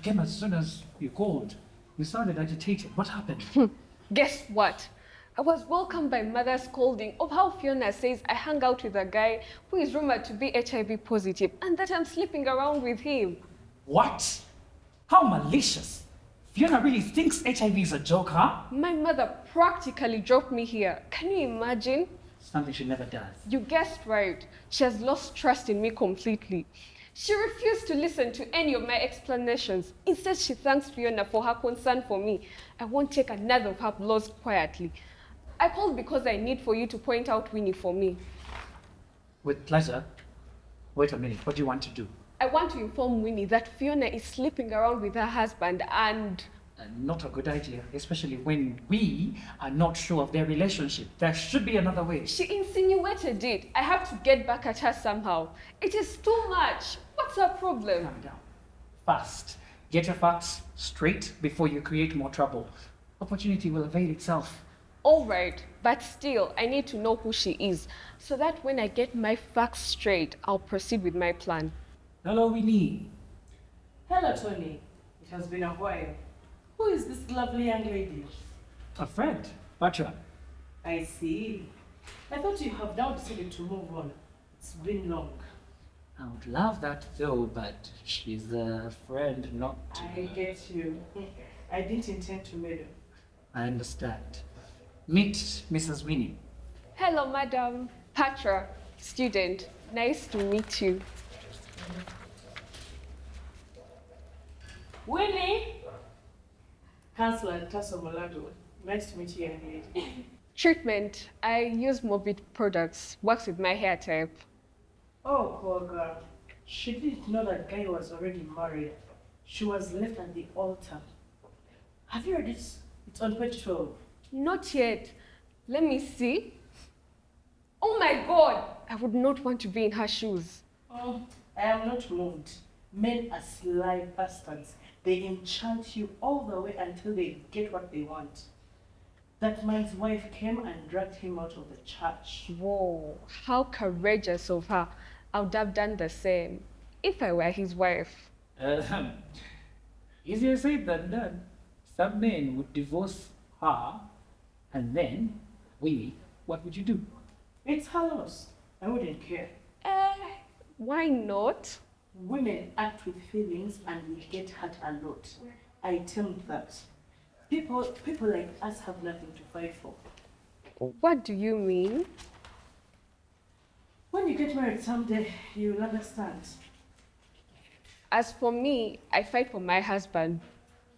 came as soon as you called. You sounded agitated. What happened? Guess what? I was welcomed by mother scolding of how Fiona says I hang out with a guy who is rumored to be HIV positive and that I'm sleeping around with him. What? How malicious. Fiona really thinks HIV is a joke, huh? My mother practically dropped me here. Can you imagine? Something she never does. You guessed right. She has lost trust in me completely. She refused to listen to any of my explanations. Instead, she thanks Fiona for her concern for me. I won't take another of her blows quietly. I called because I need for you to point out Winnie for me. With pleasure. Wait a minute. What do you want to do? I want to inform Winnie that Fiona is sleeping around with her husband and... Not a good idea, especially when we are not sure of their relationship. There should be another way. She insinuated it. I have to get back at her somehow. It is too much. What's her problem? Calm down. Fast. Get your facts straight before you create more trouble. Opportunity will avail itself. All right, but still, I need to know who she is, so that when I get my facts straight, I'll proceed with my plan. Hello, Winnie. Hello, Tony. It has been a while. Who is this lovely young lady? A friend, Patra. I see. I thought you have now decided to move on. It's been long. I would love that though, but she's a friend, not... I get you. I didn't intend to meddle. I understand. Meet Mrs. Winnie. Hello, madam. Patra, student. Nice to meet you. Winnie! Counselor Tasso Molado. Nice to meet you, young lady. Treatment. I use Morbid products. Works with my hair type. Oh, poor girl. She didn't know that guy was already married. She was left at the altar. Have you read it? It's on page 12. Not yet. Let me see. Oh my God! I would not want to be in her shoes. Oh, I am not moved. Men are sly bastards. They enchant you all the way until they get what they want. That man's wife came and dragged him out of the church. Whoa, how courageous of her. I would have done the same if I were his wife. Easier said than done. Some men would divorce her, and then, Winnie, what would you do? It's her loss. I wouldn't care. Why not? Women act with feelings and will get hurt a lot. I tell you that. People like us have nothing to fight for. What do you mean? When you get married someday, you'll understand. As for me, I fight for my husband.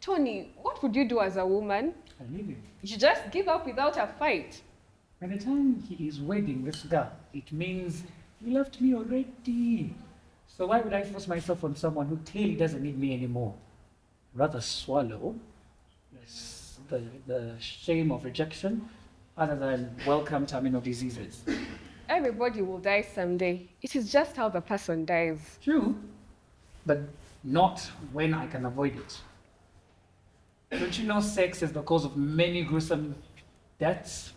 Tony, what would you do as a woman? I leave him. You just give up without a fight. By the time he is wedding this girl, it means he left me already. So why would I force myself on someone who clearly doesn't need me anymore? Rather swallow the shame of rejection other than welcome terminal diseases. Everybody will die someday. It is just how the person dies. True, but not when I can avoid it. Don't you know sex is the cause of many gruesome deaths,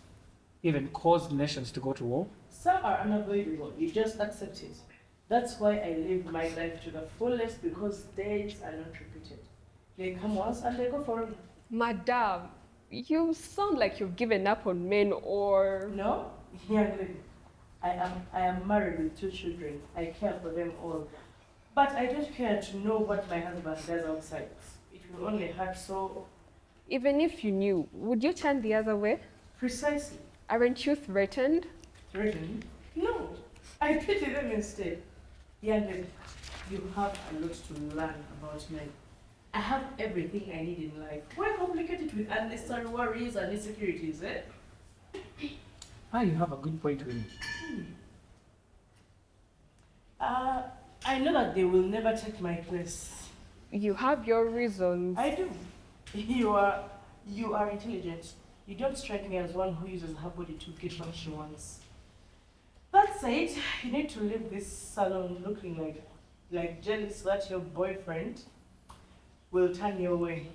even caused nations to go to war? Some are unavoidable. You just accept it. That's why I live my life to the fullest, because days are not repeated. They come once and they go forever. Madam, you sound like you've given up on men or... No? Yeah, good. I am married with 2 children. I care for them all. But I don't care to know what my husband does outside. It will only hurt so... Even if you knew, would you turn the other way? Precisely. Aren't you threatened? Threatened? No. I pity them instead. Young lady, you have a lot to learn about men. I have everything I need in life. Why complicate it with unnecessary worries and insecurities, eh? You have a good point, Winnie. I know that they will never take my place. You have your reasons. I do. You are intelligent. You don't strike me as one who uses her body to get what she wants. That said, you need to leave this salon looking like jealous that your boyfriend will turn your way.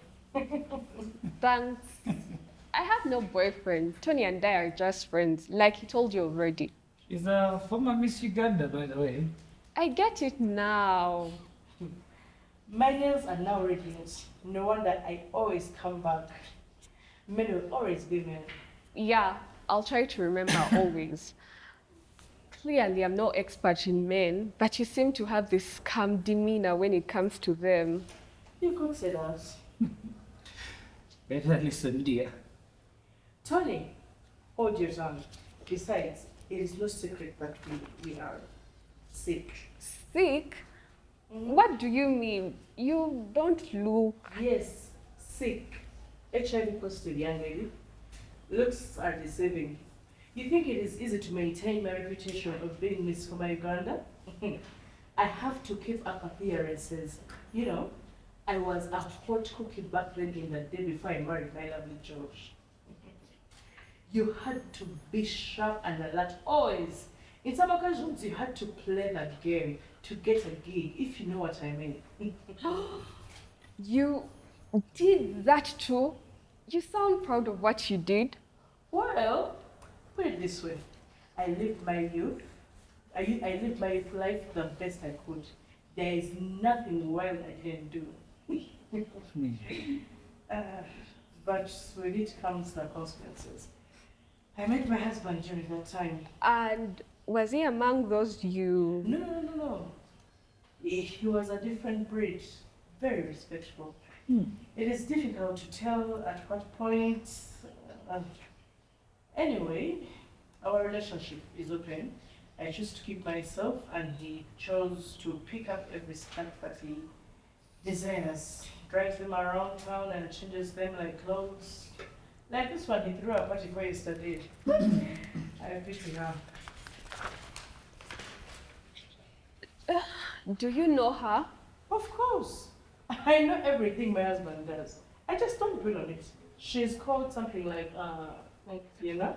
Thanks. I have no boyfriend. Tony and I are just friends, like he told you already. She's a former Miss Uganda, by the way. I get it now. My nails are now radiant. No wonder I always come back. Men will always be men. Yeah, I'll try to remember always. Clearly, I'm no expert in men, but you seem to have this calm demeanor when it comes to them. You could say that. Better listen, dear. Tony, hold your tongue. Besides, it is no secret that we are sick. Sick? What do you mean? You don't look. Yes, sick. HIV positive young lady. Looks are deceiving. You think it is easy to maintain my reputation of being Miss Homa Uganda? I have to keep up appearances. You know, I was a hot cookie back then in the day before I married my lovely George. You had to be sharp and alert always. In some occasions, you had to play that game to get a gig, if you know what I mean. You did that too? You sound proud of what you did. Well, put it this way. I lived my youth. I lived my life the best I could. There is nothing wild I didn't do. But with it comes the consequences. I met my husband during that time. And was he among those you... No. He was a different breed, very respectful. It is difficult to tell at what point. Anyway, our relationship is open. I choose to keep myself, and he chose to pick up every skirt that he desires, drives them around town and changes them like clothes. Like this one, he threw a party for yesterday. I pity her. Do you know her? Of course. I know everything my husband does. I just don't dwell on it. She's called something like Fiona.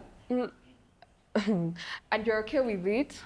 And you're okay with it?